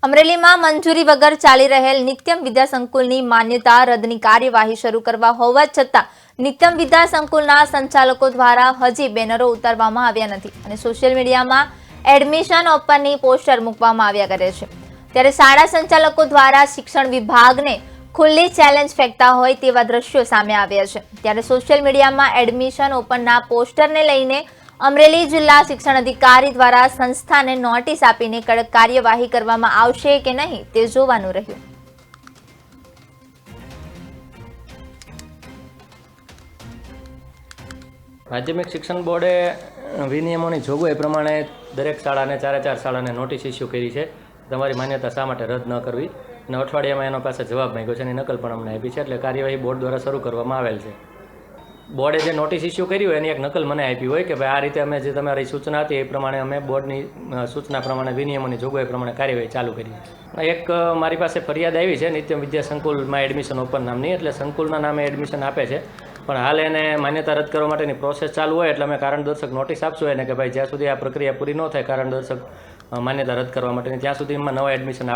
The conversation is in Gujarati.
અમરેલીમાં મંજૂરી વગર ચાલી રહેલ નિત્યમ વિદ્યા સંકુલની માન્યતા રદની કાર્યવાહી શરૂ કરવા હોવા છતાં નિત્યમ વિદ્યા સંકુલના સંચાલકો દ્વારા હજી બેનરો ઉતારવામાં આવ્યા નથી અને સોશિયલ મીડિયામાં એડમિશન ઓપનની પોસ્ટર મૂકવામાં આવ્યા કરે છે। ત્યારે શાળા સંચાલકો દ્વારા શિક્ષણ વિભાગને ખુલ્લી ચેલેન્જ ફેંકતા હોય તેવા દ્રશ્યો સામે આવ્યા છે। ત્યારે સોશિયલ મીડિયામાં એડમિશન ઓપનના પોસ્ટરને લઈને અમરેલી જિલ્લા શિક્ષણ અધિકારી દ્વારા સંસ્થાને નોટિસ આપીને કડક કાર્યવાહી કરવામાં આવશે કે નહીં તે જોવાનું રહ્યું। માધ્યમિક શિક્ષણ બોર્ડે વિનિયમોની જોગવાઈ પ્રમાણે દરેક શાળાને 4 શાળાને નોટિસ ઇસ્યુ કરી છે। તમારી માન્યતા શા માટે રદ ન કરવી અને અઠવાડિયામાં એનો પાસે જવાબ માંગ્યો છે, એની નકલ પણ અમને આપી છે, એટલે કાર્યવાહી બોર્ડ દ્વારા શરૂ કરવામાં આવેલ છે। બોર્ડે જે નોટિસ ઇસ્યુ કરી હોય એની એક નકલ મને આપી હોય કે ભાઈ આ રીતે અમે જે તમારી સૂચના હતી એ પ્રમાણે અમે બોર્ડની સૂચના પ્રમાણે વિનિયમોની જોગવાઈ પ્રમાણે કાર્યવાહી ચાલુ કરી। એક મારી પાસે ફરિયાદ આવી છે નિત્યમ વિદ્યા સંકુલમાં એડમિશન ઓપન નામની, એટલે સંકુલના નામે એડમિશન આપે છે પણ હાલ એને માન્યતા રદ કરવા માટેની પ્રોસેસ ચાલુ હોય એટલે અમે કારણદર્શક નોટિસ આપશું એને કે ભાઈ જ્યાં સુધી આ પ્રક્રિયા પૂરી ન થાય કારણદર્શક માન્યતા રદ કરવા માટેની ત્યાં સુધી એમાં નવા એડમિશન